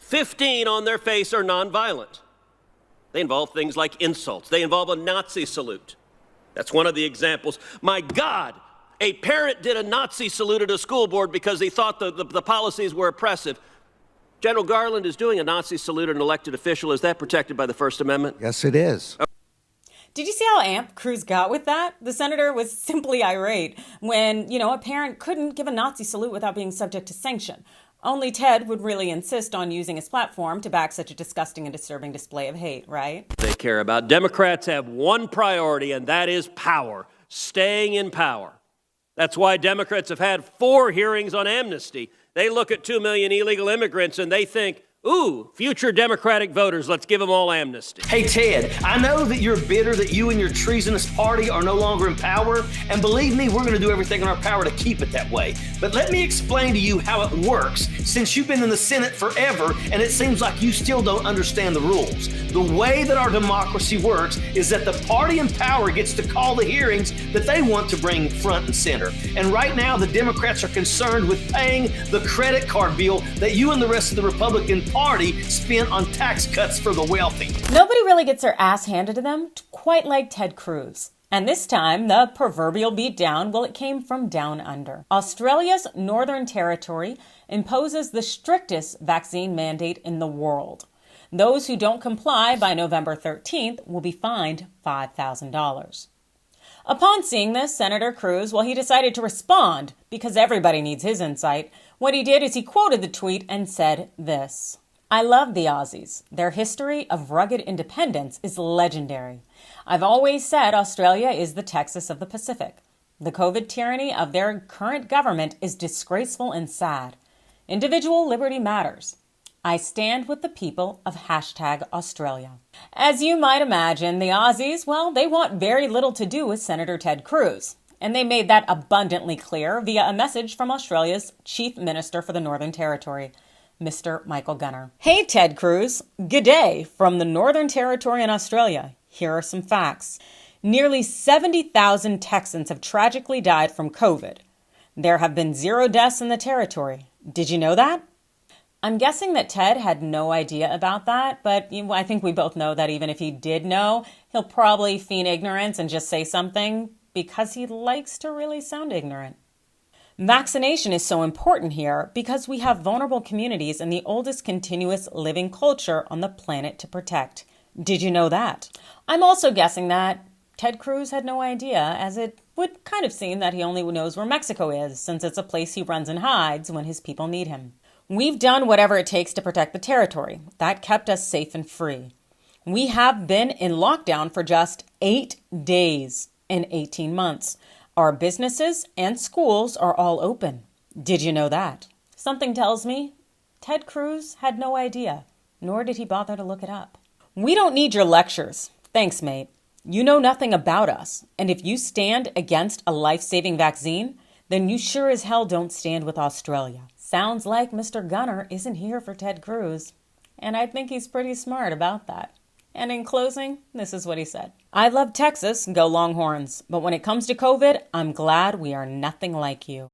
15 on their face are nonviolent. They involve things like insults. They involve a Nazi salute. That's one of the examples. My God, a parent did a Nazi salute at a school board because he thought the policies were oppressive. General Garland is doing a Nazi salute at an elected official. Is that protected by the First Amendment? Yes, it is. Did you see how amped Cruz got with that? The senator was simply irate when, a parent couldn't give a Nazi salute without being subject to sanction. Only Ted would really insist on using his platform to back such a disgusting and disturbing display of hate, right? They care about. Democrats have one priority, and that is power, staying in power. That's why Democrats have had 4 hearings on amnesty. They look at 2 million illegal immigrants and they think, ooh, future Democratic voters, let's give them all amnesty. Hey, Ted, I know that you're bitter that you and your treasonous party are no longer in power, and believe me, we're going to do everything in our power to keep it that way. But let me explain to you how it works, since you've been in the Senate forever, and it seems like you still don't understand the rules. The way that our democracy works is that the party in power gets to call the hearings that they want to bring front and center. And right now, the Democrats are concerned with paying the credit card bill that you and the rest of the Republican Party spent on tax cuts for the wealthy. Nobody really gets their ass handed to them quite like Ted Cruz. And this time, the proverbial beatdown, well, it came from down under. Australia's Northern Territory imposes the strictest vaccine mandate in the world. Those who don't comply by November 13th will be fined $5,000. Upon seeing this, Senator Cruz, well, he decided to respond because everybody needs his insight. What he did is he quoted the tweet and said this: "I love the Aussies. Their history of rugged independence is legendary. I've always said Australia is the Texas of the Pacific. The COVID tyranny of their current government is disgraceful and sad. Individual liberty matters. I stand with the people of #Australia." As you might imagine, the Aussies, well, they want very little to do with Senator Ted Cruz. And they made that abundantly clear via a message from Australia's Chief Minister for the Northern Territory, Mr. Michael Gunner. "Hey, Ted Cruz. G'day from the Northern Territory in Australia. Here are some facts. Nearly 70,000 Texans have tragically died from COVID. There have been 0 deaths in the territory. Did you know that?" I'm guessing that Ted had no idea about that, but I think we both know that even if he did know, he'll probably feign ignorance and just say something because he likes to really sound ignorant. Vaccination is so important here because we have vulnerable communities and the oldest continuous living culture on the planet to protect. Did you know that? I'm also guessing that Ted Cruz had no idea, as it would kind of seem that he only knows where Mexico is, since it's a place he runs and hides when his people need him. We've done whatever it takes to protect the territory. That kept us safe and free. We have been in lockdown for just 8 days in 18 months. Our businesses and schools are all open. Did you know that? Something tells me Ted Cruz had no idea, nor did he bother to look it up. We don't need your lectures. Thanks, mate. You know nothing about us, and if you stand against a life-saving vaccine, then you sure as hell don't stand with Australia. Sounds like Mr. Gunner isn't here for Ted Cruz, and I think he's pretty smart about that. And in closing, this is what he said: "I love Texas, go Longhorns, but when it comes to COVID, I'm glad we are nothing like you."